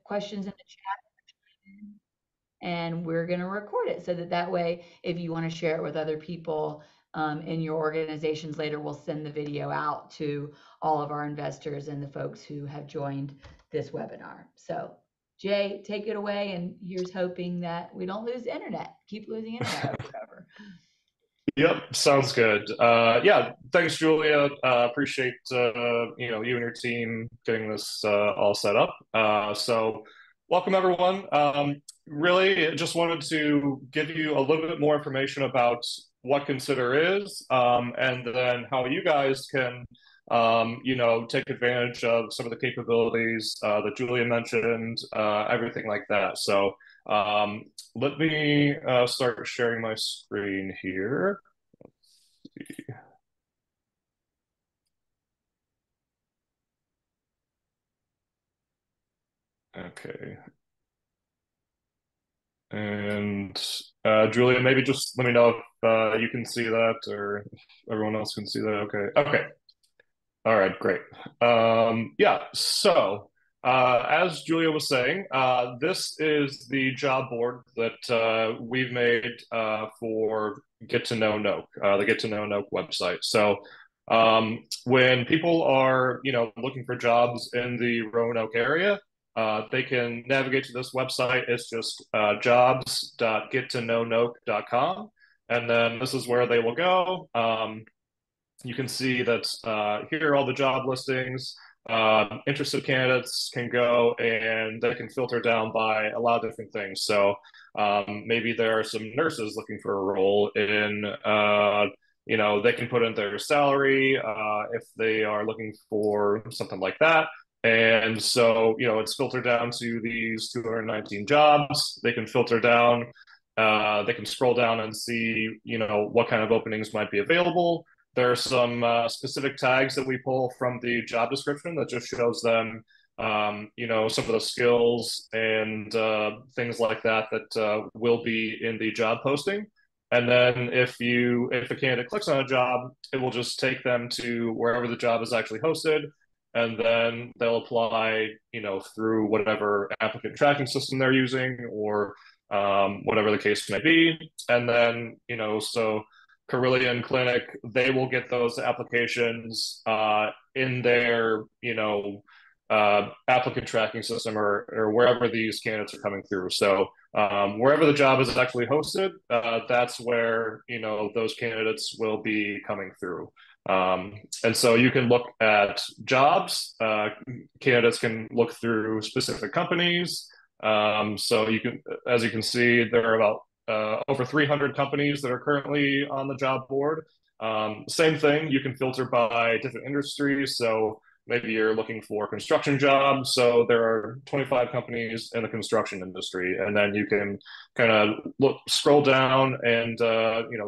questions in the chat, and we're going to record it so that way, if you want to share it with other people in your organizations later, we'll send the video out to all of our investors and the folks who have joined this webinar. So Jay, take it away, and here's hoping that we don't lose internet. Keep losing internet over and over. Yep, sounds good. Yeah, thanks, Julia. Appreciate you and your team getting this all set up. So, welcome everyone. Really, just wanted to give you a little bit more information about what Consider is, and then how you guys can, take advantage of some of the capabilities that Julia mentioned, everything like that. So. Let me start sharing my screen here. Let's see. Okay. And Julia, maybe just let me know if you can see that or if everyone else can see that. Okay. Okay. All right, great. Yeah, so as Julia was saying, this is the job board that we've made for Get2KnowNoke, the Get2KnowNoke website. So when people are, looking for jobs in the Roanoke area, they can navigate to this website. It's just jobs.get2knownoke.com. And then this is where they will go. You can see that here are all the job listings. Interested candidates can go and they can filter down by a lot of different things. So maybe there are some nurses looking for a role in, they can put in their salary if they are looking for something like that. And so, it's filtered down to these 219 jobs. They can filter down, they can scroll down and see, what kind of openings might be available. There are some specific tags that we pull from the job description that just shows them, some of the skills and things like that will be in the job posting. And then if a candidate clicks on a job, it will just take them to wherever the job is actually hosted, and then they'll apply, through whatever applicant tracking system they're using or whatever the case may be. And then, so Carillion Clinic, they will get those applications in their, applicant tracking system or wherever these candidates are coming through. So wherever the job is actually hosted, that's where, those candidates will be coming through. And so you can look at jobs. Candidates can look through specific companies. So as you can see, there are about over 300 companies that are currently on the job board. Same thing, you can filter by different industries. So maybe you're looking for construction jobs. So there are 25 companies in the construction industry, and then you can kind of scroll down and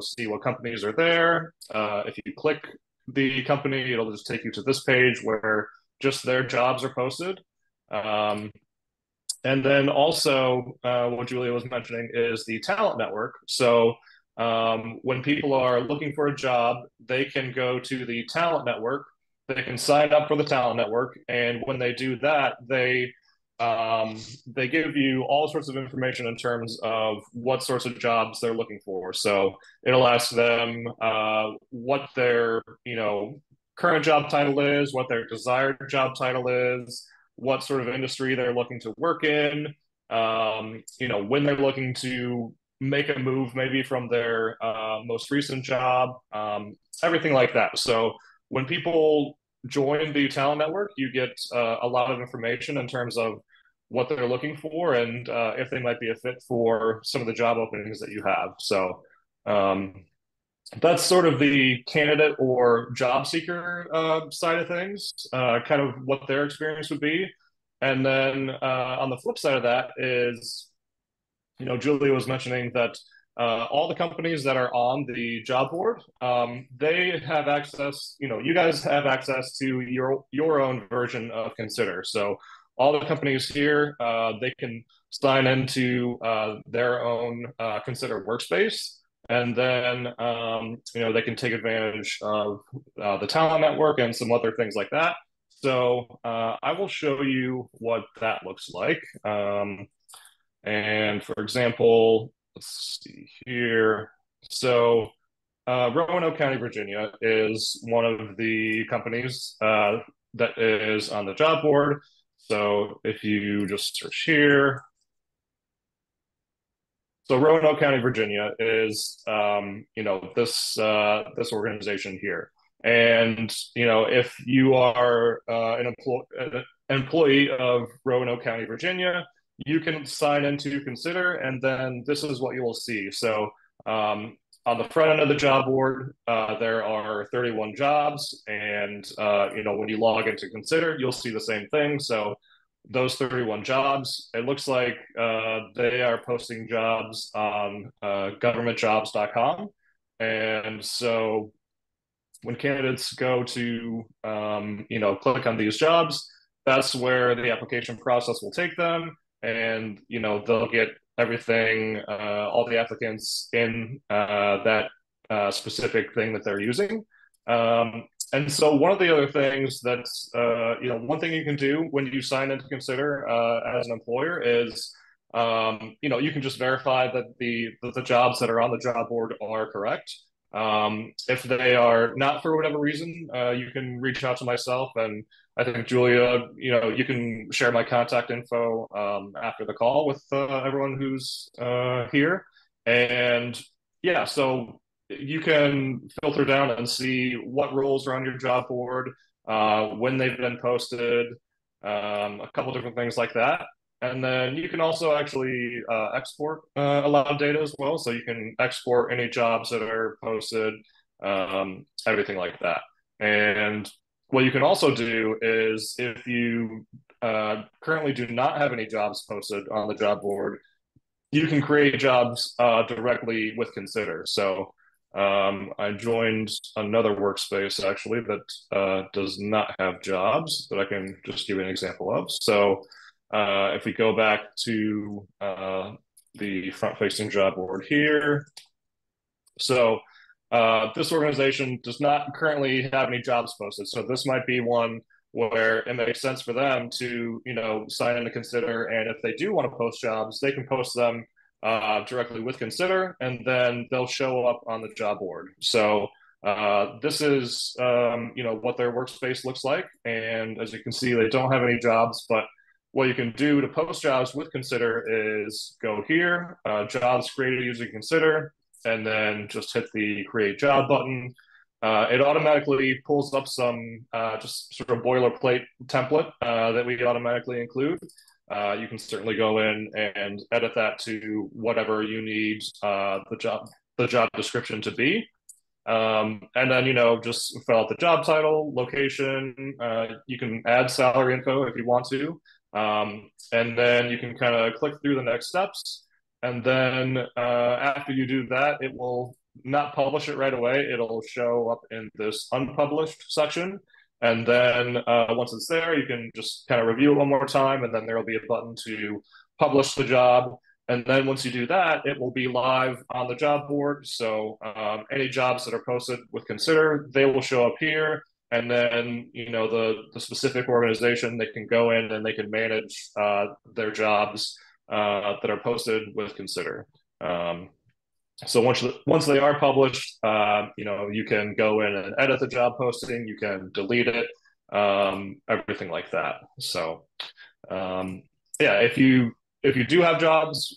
see what companies are there. If you click the company, it'll just take you to this page where just their jobs are posted. And then also, what Julia was mentioning is the talent network. So when people are looking for a job, they can go to the talent network. They can sign up for the talent network, and when they do that, they give you all sorts of information in terms of what sorts of jobs they're looking for. So it'll ask them what their current job title is, what their desired job title is, what sort of industry they're looking to work in, when they're looking to make a move maybe from their most recent job, everything like that. So when people join the talent network, you get a lot of information in terms of what they're looking for and if they might be a fit for some of the job openings that you have. So that's sort of the candidate or job seeker side of things, kind of what their experience would be. And then on the flip side of that is, Julia was mentioning that all the companies that are on the job board, they have access, you guys have access to your own version of Consider. So all the companies here, they can sign into their own Consider workspace. And then, they can take advantage of the talent network and some other things like that. So I will show you what that looks like. And for example, let's see here. So Roanoke County, Virginia is one of the companies that is on the job board. So if you just search here, so Roanoke County, Virginia is, this organization here. And, if you are an employee of Roanoke County, Virginia, you can sign into Consider, and then this is what you will see. So on the front end of the job board, there are 31 jobs. And, when you log into Consider, you'll see the same thing. So those 31 jobs, it looks like they are posting jobs on governmentjobs.com. And so when candidates go to, click on these jobs, that's where the application process will take them. And, they'll get everything, all the applicants in that specific thing that they're using. And so one of the other things that's, one thing you can do when you sign in to Consider as an employer is, you can just verify that the jobs that are on the job board are correct. If they are not for whatever reason, you can reach out to myself, and I think Julia, you can share my contact info after the call with everyone who's here. And yeah, so you can filter down and see what roles are on your job board, when they've been posted, a couple different things like that. And then you can also actually export a lot of data as well. So you can export any jobs that are posted, everything like that. And what you can also do is if you currently do not have any jobs posted on the job board, you can create jobs directly with Consider. So I joined another workspace actually that does not have jobs that I can just give you an example of. So if we go back to the front-facing job board here, so this organization does not currently have any jobs posted. So this might be one where it makes sense for them to, sign in to Consider. And if they do want to post jobs, they can post them directly with Consider, and then they'll show up on the job board. So this is, what their workspace looks like. And as you can see, they don't have any jobs, but what you can do to post jobs with Consider is go here, jobs created using Consider, and then just hit the create job button. It automatically pulls up some just sort of boilerplate template that we automatically include. You can certainly go in and edit that to whatever you need the job description to be. And then, just fill out the job title, location. You can add salary info if you want to. And then you can kind of click through the next steps. And then after you do that, it will not publish it right away. It'll show up in this unpublished section. And then once it's there, you can just kind of review it one more time. And then there will be a button to publish the job. And then once you do that, it will be live on the job board. So any jobs that are posted with Consider, they will show up here. And then, the specific organization, they can go in and they can manage their jobs that are posted with Consider. So once they are published, you can go in and edit the job posting. You can delete it, everything like that. So yeah, if you do have jobs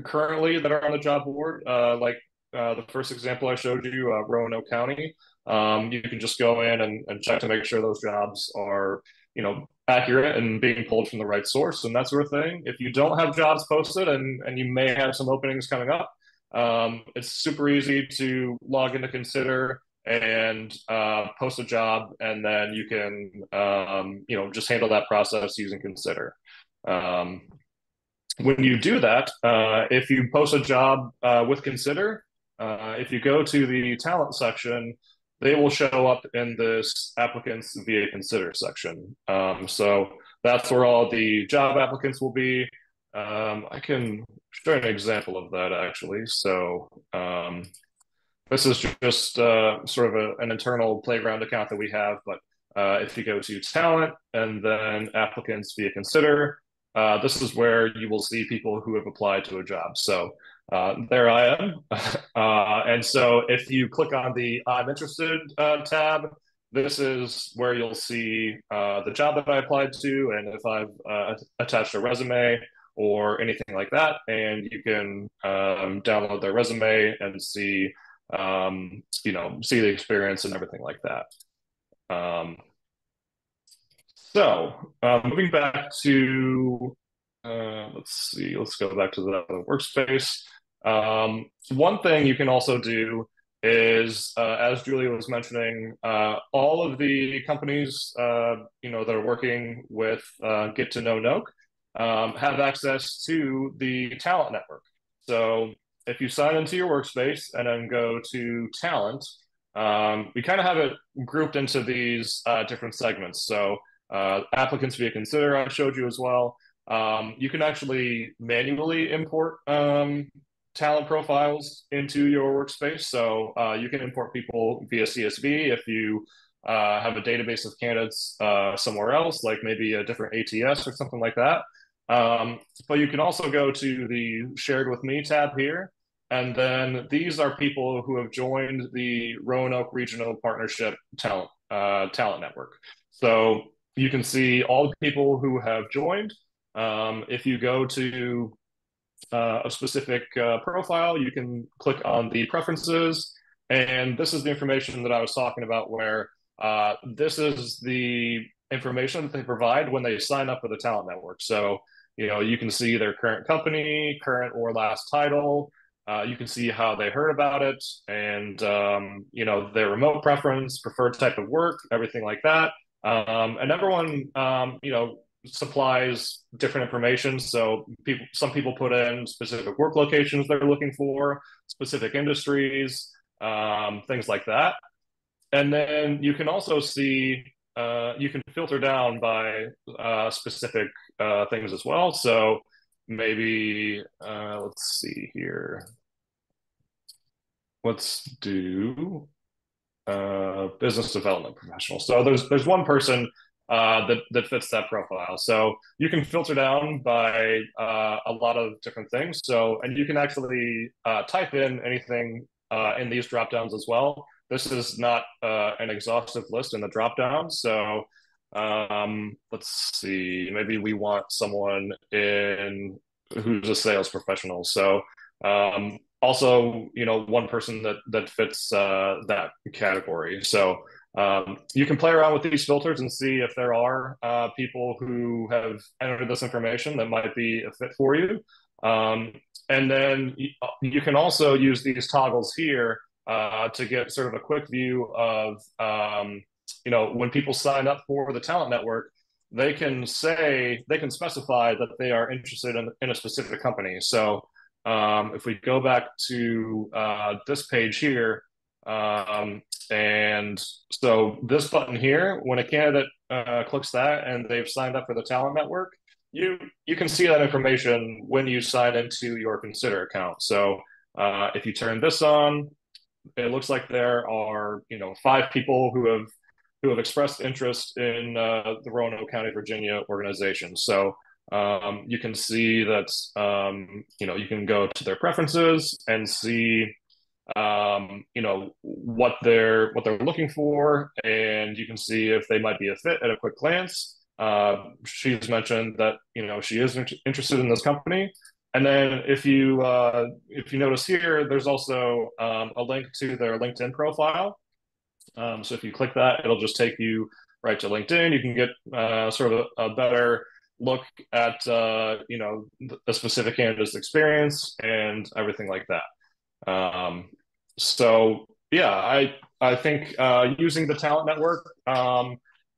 currently that are on the job board, like the first example I showed you, Roanoke County, you can just go in and check to make sure those jobs are, accurate and being pulled from the right source and that sort of thing. If you don't have jobs posted and you may have some openings coming up, it's super easy to log into Consider and post a job, and then you can, just handle that process using Consider. When you do that, if you post a job with Consider, if you go to the talent section, they will show up in this applicants via Consider section. So that's where all the job applicants will be. I can show an example of that actually. So this is just sort of an internal playground account that we have, but If you go to talent and then applicants via consider, this is where you will see people who have applied to a job. So there I am. And so if you click on the I'm interested tab, this is where you'll see the job that I applied to, and if I've attached a resume or anything like that, and you can download their resume and see, see the experience and everything like that. Um, Moving back to, let's see, let's go back to the workspace. One thing you can also do is, as Julia was mentioning, all of the companies, that are working with Get2KnowNoke have access to the talent network. So if you sign into your workspace and then go to talent, we kind of have it grouped into these different segments. So applicants via consider I showed you as well. You can actually manually import talent profiles into your workspace. So you can import people via CSV if you have a database of candidates somewhere else, like maybe a different ATS or something like that. But you can also go to the Shared with Me tab here. And then these are people who have joined the Roanoke Regional Partnership talent network. So you can see all the people who have joined. If you go to a specific profile, you can click on the preferences. And this is the information that I was talking about, where this is the information that they provide when they sign up for the talent network. So, you can see their current company, current or last title. You can see how they heard about it, and their remote preference, preferred type of work, everything like that. And everyone, supplies different information. So some people put in specific work locations they're looking for, specific industries, things like that. And then you can also see, you can filter down by specific things as well. So maybe, let's see here. Let's do business development professional. So there's one person that fits that profile. So you can filter down by a lot of different things. So, and you can actually type in anything in these drop downs as well. This is not an exhaustive list in the drop down. So let's see, maybe we want someone who's a sales professional. So also, one person that fits that category. So you can play around with these filters and see if there are people who have entered this information that might be a fit for you. And then you can also use these toggles here to get sort of a quick view of, when people sign up for the talent network, they can specify that they are interested in a specific company. So if we go back to this page here, and so this button here, when a candidate clicks that and they've signed up for the talent network, you can see that information when you sign into your Consider account. So if you turn this on, it looks like there are 5 people who have expressed interest in the Roanoke County, Virginia organization. So you can see that you can go to their preferences and see what they're looking for, and you can see if they might be a fit at a quick glance. She's mentioned that she is interested in this company, and then if you notice here, there's also a link to their LinkedIn profile. So if you click that, it'll just take you right to LinkedIn. You can get sort of a better look at a specific candidate's experience and everything like that. So yeah, I think using the talent network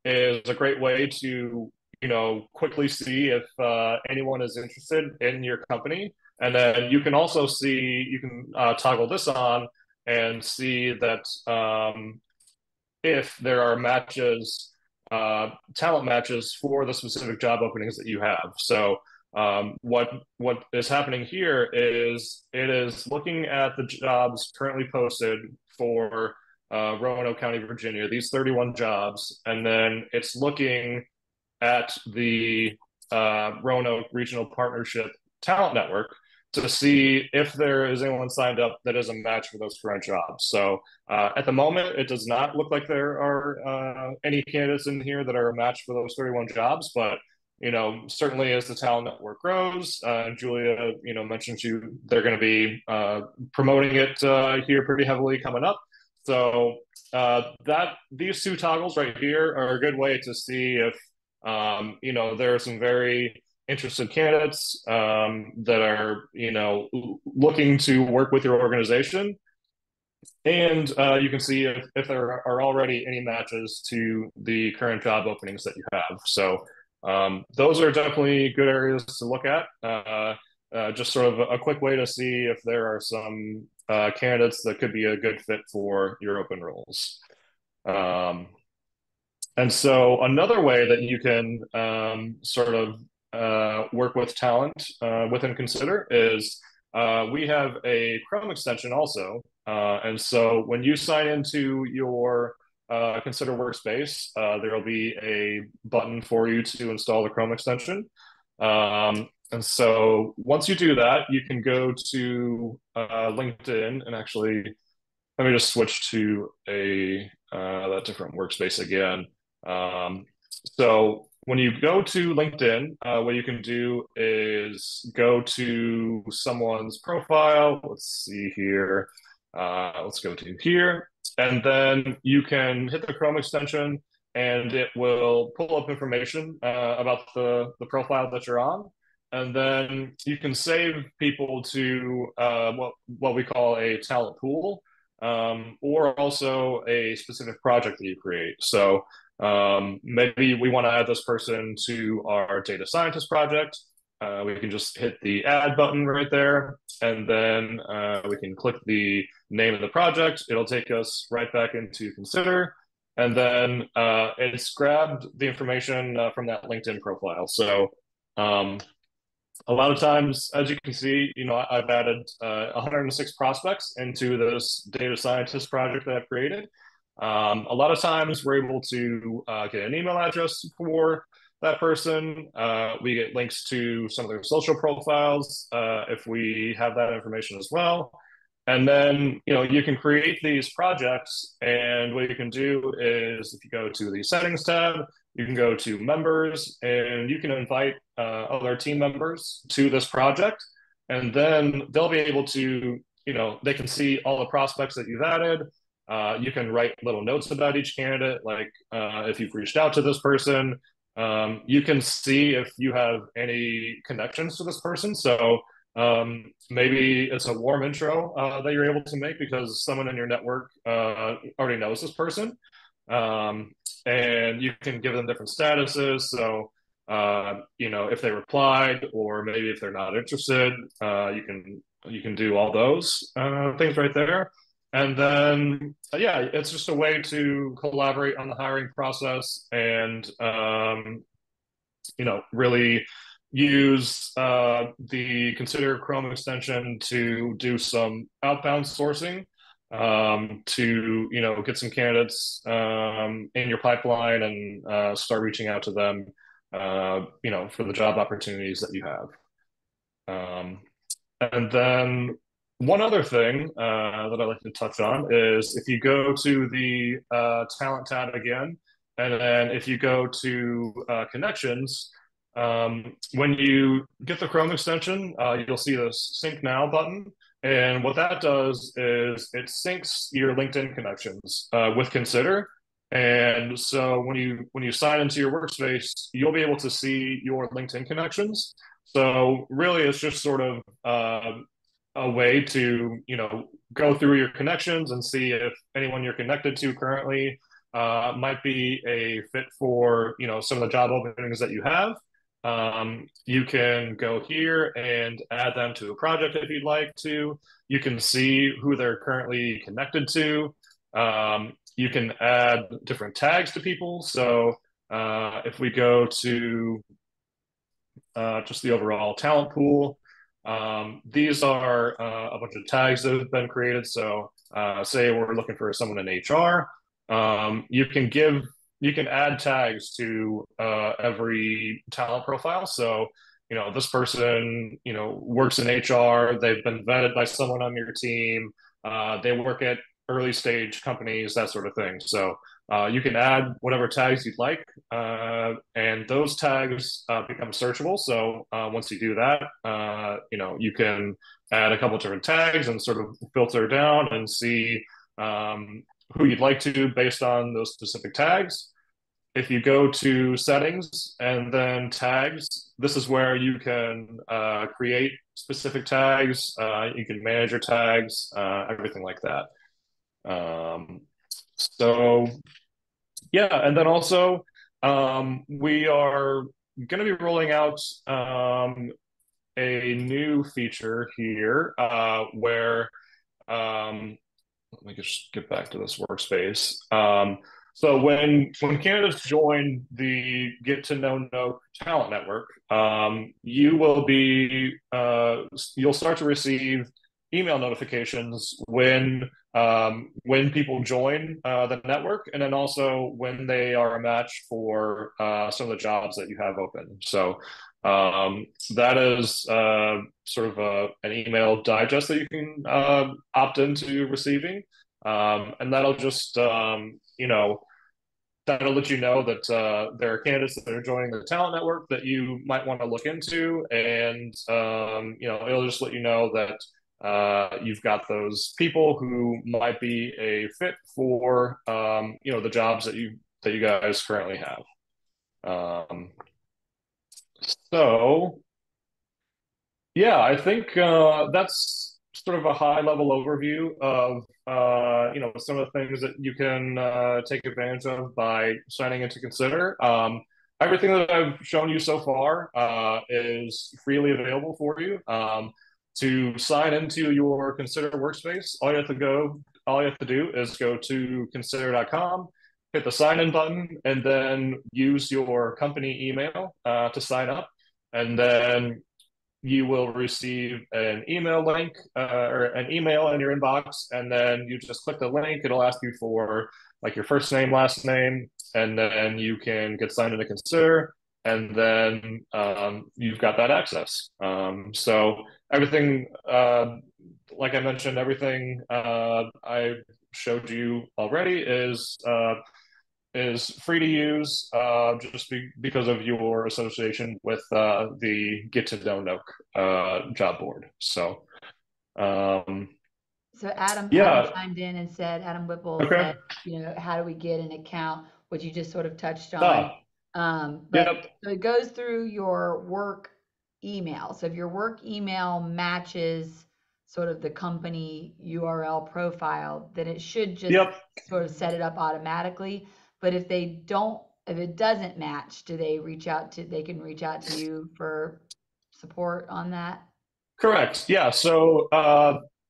is a great way to quickly see if anyone is interested in your company, and then you can also see, you can toggle this on and see that if there are matches, talent matches for the specific job openings that you have. So what is happening here is it is looking at the jobs currently posted for Roanoke County, Virginia, these 31 jobs, and then it's looking at the Roanoke Regional Partnership Talent Network to see if there is anyone signed up that is a match for those current jobs. So at the moment, it does not look like there are any candidates in here that are a match for those 31 jobs, but certainly as the talent network grows, Julia, mentioned they're going to be promoting it here pretty heavily coming up. So these two toggles right here are a good way to see if there are some very interested candidates that are looking to work with your organization, and you can see if there are already any matches to the current job openings that you have. So those are definitely good areas to look at. Just sort of a quick way to see if there are some candidates that could be a good fit for your open roles. And so another way that you can sort of work with talent within Consider is we have a Chrome extension also. And so when you sign into your Consider workspace, there will be a button for you to install the Chrome extension. And so once you do that, you can go to LinkedIn, and actually, let me just switch to that different workspace again. So when you go to LinkedIn, what you can do is go to someone's profile. Let's see here. Let's go to here. And then you can hit the Chrome extension and it will pull up information about the profile that you're on. And then you can save people to what we call a talent pool, or also a specific project that you create. So maybe we want to add this person to our data scientist project. We can just hit the add button right there, and then we can click the name of the project. It'll take us right back into Consider, and then it's grabbed the information from that LinkedIn profile. So a lot of times, as you can see, I've added 106 prospects into this data scientist project that I've created. A lot of times we're able to get an email address for that person. We get links to some of their social profiles if we have that information as well. And then, you can create these projects, and what you can do is if you go to the settings tab, you can go to members, and you can invite other team members to this project. And then they'll be able to, they can see all the prospects that you've added. You can write little notes about each candidate, like if you've reached out to this person. You can see if you have any connections to this person. So maybe it's a warm intro that you're able to make because someone in your network already knows this person. And you can give them different statuses. So, if they replied, or maybe if they're not interested, you can do all those things right there. And then, it's just a way to collaborate on the hiring process and, really use the Consider Chrome extension to do some outbound sourcing to, get some candidates in your pipeline and start reaching out to them, for the job opportunities that you have. And then one other thing that I'd like to touch on is if you go to the talent tab again, and then if you go to connections, when you get the Chrome extension, you'll see the Sync Now button. And what that does is it syncs your LinkedIn connections with Consider. And so when you sign into your workspace, you'll be able to see your LinkedIn connections. So really, it's just sort of a way to go through your connections and see if anyone you're connected to currently might be a fit for some of the job openings that you have. You can go here and add them to a project if you'd like to. You can see who they're currently connected to. You can add different tags to people. So if we go to just the overall talent pool, these are a bunch of tags that have been created. So say we're looking for someone in HR, you can add tags to every talent profile. So, this person, works in HR, they've been vetted by someone on your team, they work at early stage companies, that sort of thing. So you can add whatever tags you'd like, and those tags become searchable. So once you do that, you can add a couple different tags and sort of filter down and see who you'd like to based on those specific tags. If you go to settings and then tags, this is where you can create specific tags. You can manage your tags, everything like that. So yeah, and then also we are going to be rolling out a new feature here where let me just get back to this workspace. So when candidates join the Get to Know Noke talent network, you'll start to receive email notifications when people join the network, and then also when they are a match for some of the jobs that you have open. So that is sort of an email digest that you can opt into receiving. And that'll just, that'll let you know that there are candidates that are joining the talent network that you might want to look into. And, it'll just let you know that you've got those people who might be a fit for, the jobs that you guys currently have. So yeah, I think that's sort of a high level overview of some of the things that you can take advantage of by signing into Consider. Everything that I've shown you so far is freely available for you. To sign into your Consider workspace, all you have to do is go to consider.com, hit the sign in button, and then use your company email to sign up. And then you will receive an email link or an email in your inbox, and then you just click the link. It'll ask you for like your first name, last name, and then you can get signed into Consider, and then you've got that access. So everything, like I mentioned, everything I showed you already is free to use because of your association with the Get to Know Noke job board. So, So Adam yeah. chimed in and said, Adam Whipple Okay. said, how do we get an account? Which you just sort of touched on. Ah, But yep. so it goes through your work email. So if your work email matches sort of the company URL profile, then it should just Yep. sort of set it up automatically. But if it doesn't match, they can reach out to you for support on that? Correct. Yeah. So,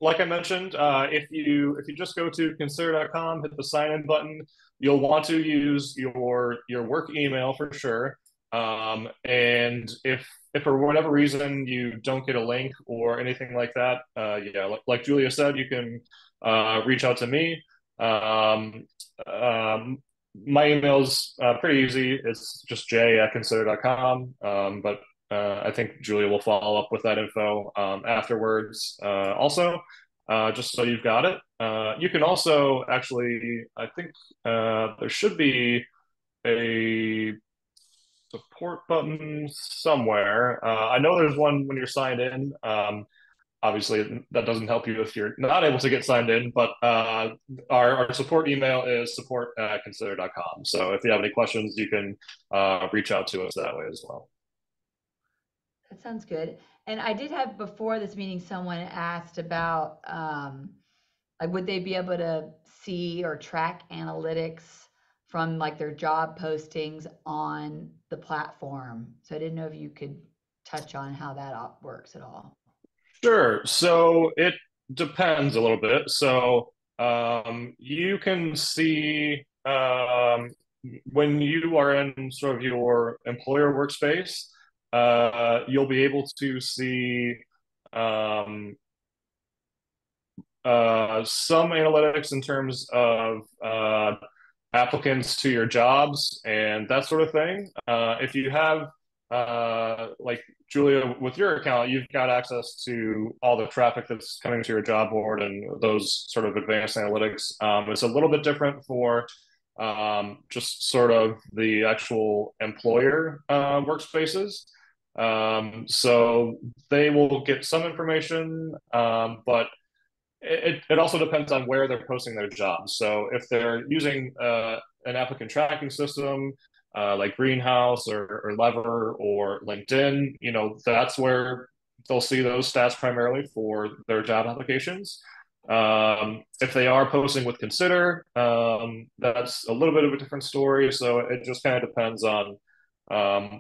like I mentioned, if you just go to consider.com, hit the sign in button, you'll want to use your work email for sure. And if for whatever reason you don't get a link or anything like that, yeah, like Julia said, you can reach out to me. Um, my email's pretty easy. It's just j@consider.com. But I think Julia will follow up with that info afterwards also, just so you've got it. You can also actually, I think there should be a support button somewhere. I know there's one when you're signed in. Obviously, that doesn't help you if you're not able to get signed in, but our support email is support@consider.com. So if you have any questions, you can reach out to us that way as well. That sounds good. And I did have before this meeting, someone asked about like would they be able to see or track analytics from like their job postings on the platform? So I didn't know if you could touch on how that works at all. Sure. So it depends a little bit. So you can see when you are in sort of your employer workspace, you'll be able to see um, some analytics in terms of applicants to your jobs and that sort of thing. If you have, like Julia, with your account, you've got access to all the traffic that's coming to your job board and those sort of advanced analytics. It's a little bit different for just sort of the actual employer workspaces. So they will get some information, but it also depends on where they're posting their jobs. So if they're using an applicant tracking system like Greenhouse or Lever or LinkedIn, that's where they'll see those stats primarily for their job applications. If they are posting with Consider, that's a little bit of a different story. So it just kind of depends on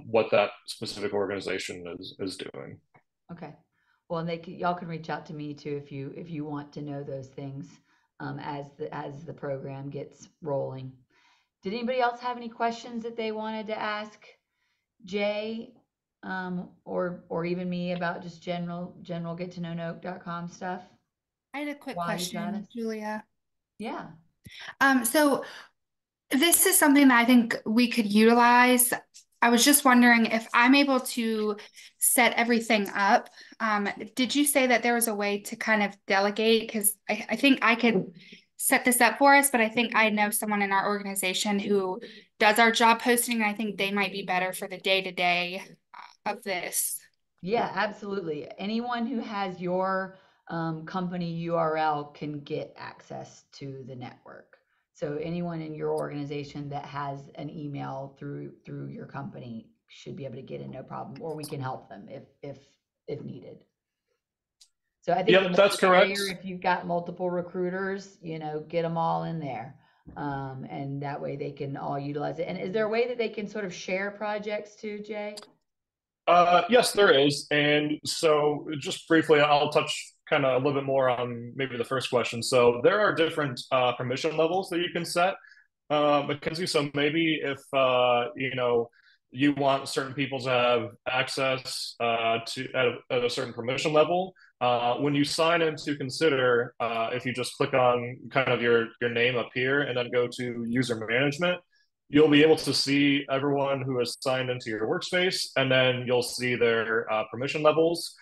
what that specific organization is doing. Okay. Well, and y'all can reach out to me too if you want to know those things as the program gets rolling. Did anybody else have any questions that they wanted to ask Jay, or even me about just general get2knownoke.com stuff? I had a quick While he's at question, us? Julia. Yeah. So this is something that I think we could utilize. I was just wondering if I'm able to set everything up. Did you say that there was a way to kind of delegate? Because I think I could set this up for us, but I think I know someone in our organization who does our job posting, and I think they might be better for the day-to-day of this. Yeah, absolutely. Anyone who has your company URL can get access to the network. So anyone in your organization that has an email through your company should be able to get in, no problem, or we can help them if needed. So I think the Yep, more that's the correct. merrier. If you've got multiple recruiters, get them all in there. And that way they can all utilize it. And is there a way that they can sort of share projects too, Jay? Yes, there is. And so, just briefly, I'll touch kind of a little bit more on maybe the first question. So, there are different permission levels that you can set, Mackenzie. So, maybe if you want certain people to have access to at a certain permission level, when you sign in to Consider, if you just click on kind of your name up here and then go to user management, you'll be able to see everyone who has signed into your workspace, and then you'll see their permission levels.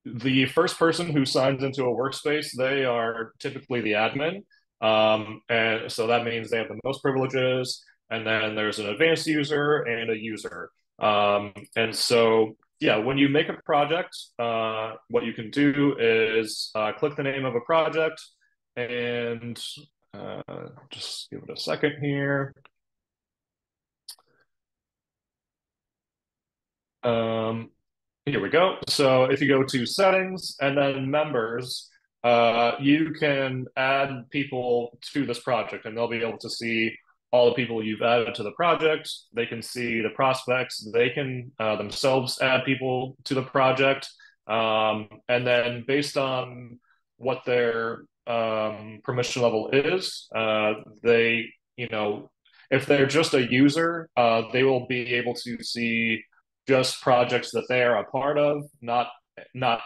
The first person who signs into a workspace, they are typically the admin. And so that means they have the most privileges. And then there's an advanced user and a user. And so, yeah, when you make a project, what you can do is click the name of a project and just give it a second here. Here we go. So if you go to settings and then members, you can add people to this project and they'll be able to see all the people you've added to the project. They can see the prospects. They can themselves add people to the project. And then based on what their permission level is, if they're just a user, they will be able to see just projects that they are a part of, not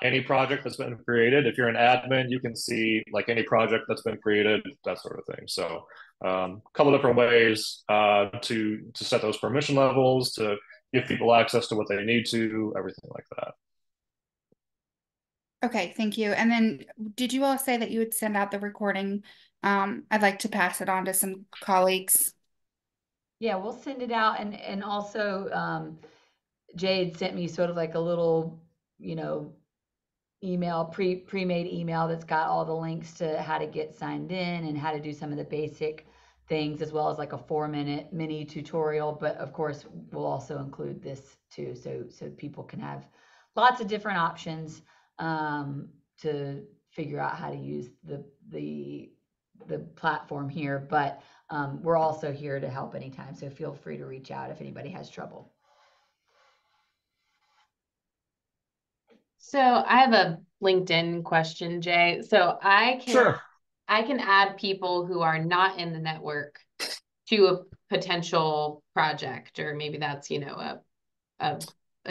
any project that's been created. If you're an admin, you can see like any project that's been created, that sort of thing. So a couple different ways to set those permission levels, to give people access to what they need to, everything like that. Okay, thank you. And then did you all say that you would send out the recording? I'd like to pass it on to some colleagues. Yeah, we'll send it out, and also Jay had sent me sort of like a little, email, pre-made email that's got all the links to how to get signed in and how to do some of the basic things, as well as like a 4-minute mini tutorial. But of course, we'll also include this too, so people can have lots of different options to figure out how to use the platform here. But we're also here to help anytime, so feel free to reach out if anybody has trouble. So I have a LinkedIn question, Jay. So Sure. I can add people who are not in the network to a potential project, or maybe that's, a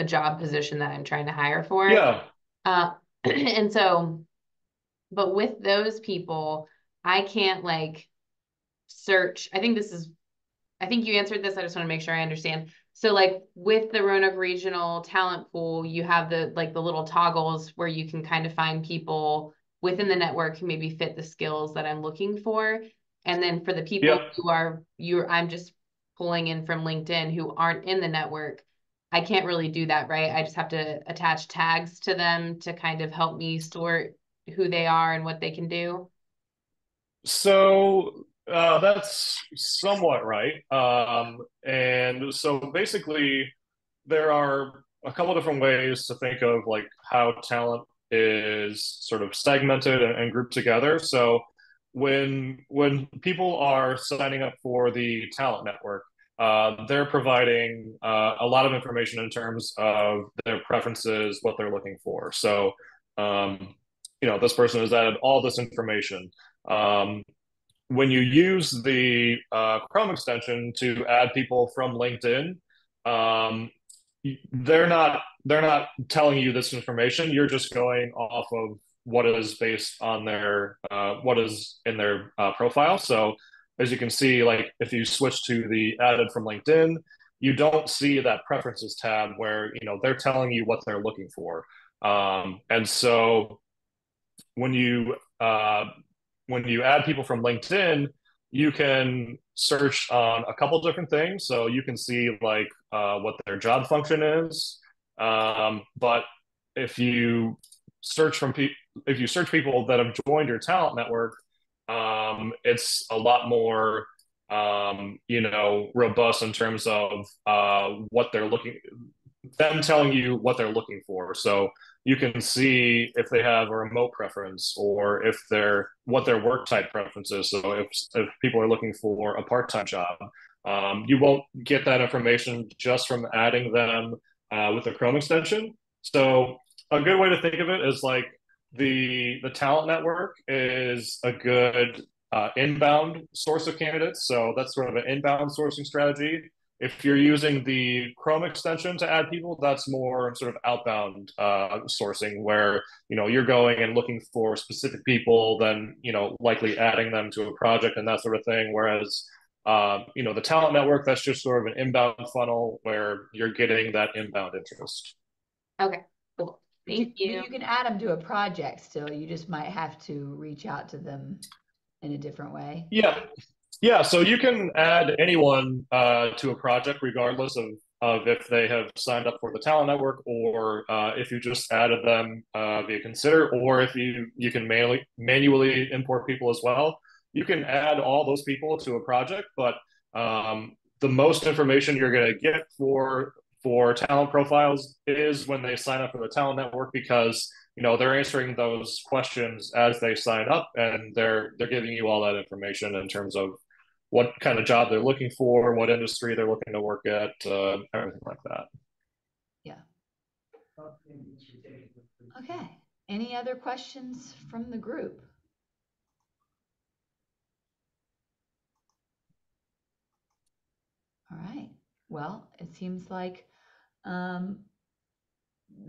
job position that I'm trying to hire for. Yeah. And so But with those people, I can't like search. I think you answered this. I just want to make sure I understand. So like with the Roanoke Regional Talent Pool, you have the little toggles where you can kind of find people within the network who maybe fit the skills that I'm looking for. And then for the people Yep. I'm just pulling in from LinkedIn who aren't in the network, I can't really do that, right? I just have to attach tags to them to kind of help me sort who they are and what they can do. So that's somewhat right. And so basically, there are a couple different ways to think of like how talent is sort of segmented and grouped together. So when people are signing up for the talent network, they're providing a lot of information in terms of their preferences, what they're looking for. So, this person has added all this information. Um, when you use the Chrome extension to add people from LinkedIn, um, they're not telling you this information. You're just going off of what is based on their what is in their profile. So as you can see, like if you switch to the added from LinkedIn, you don't see that preferences tab where they're telling you what they're looking for. And so when you uh, when you add people from LinkedIn, you can search on a couple different things. So you can see like what their job function is. But if you search from people, if you search people that have joined your talent network, it's a lot more robust in terms of what they're looking, them telling you what they're looking for. So you can see if they have a remote preference or if they're what their work type preference is. So if people are looking for a part-time job, you won't get that information just from adding them with a Chrome extension. So a good way to think of it is like the talent network is a good inbound source of candidates. So that's sort of an inbound sourcing strategy. If you're using the Chrome extension to add people, that's more sort of outbound sourcing, where you're going and looking for specific people, then likely adding them to a project and that sort of thing. Whereas the talent network, that's just sort of an inbound funnel where you're getting that inbound interest. Okay, cool. Thank But you. you can add them to a project still. You just might have to reach out to them in a different way. Yeah, yeah. So you can add anyone to a project regardless of if they have signed up for the talent network or if you just added them via Consider, or if you can manually import people as well. You can add all those people to a project, but the most information you're going to get for talent profiles is when they sign up for the talent network, because they're answering those questions as they sign up, and they're giving you all that information in terms of what kind of job they're looking for, what industry they're looking to work at, everything like that. Yeah. Okay. Any other questions from the group? All right. Well, it seems like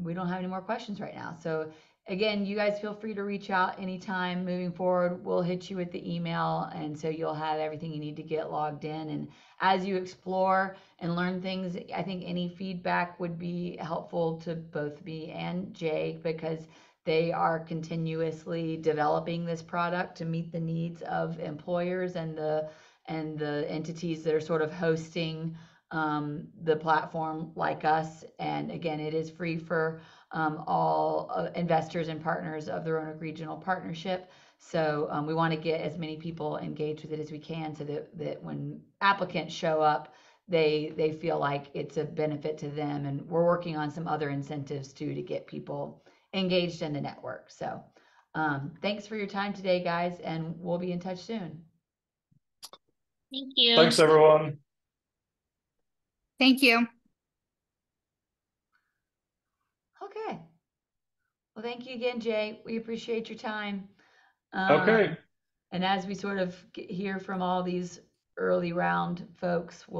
we don't have any more questions right now. So again, you guys feel free to reach out anytime moving forward. We'll hit you with the email, and so you'll have everything you need to get logged in. And as you explore and learn things, I think any feedback would be helpful to both me and Jay, because they are continuously developing this product to meet the needs of employers and the entities that are sort of hosting the platform like us. And again, it is free for all investors and partners of the Roanoke Regional Partnership. So we want to get as many people engaged with it as we can, so that when applicants show up, they feel like it's a benefit to them. And we're working on some other incentives too to get people engaged in the network. So thanks for your time today, guys, and we'll be in touch soon. Thank you. Thanks, everyone. Thank you. Okay. Well, thank you again, Jay. We appreciate your time. Okay. And as we sort of hear from all these early round folks, we'll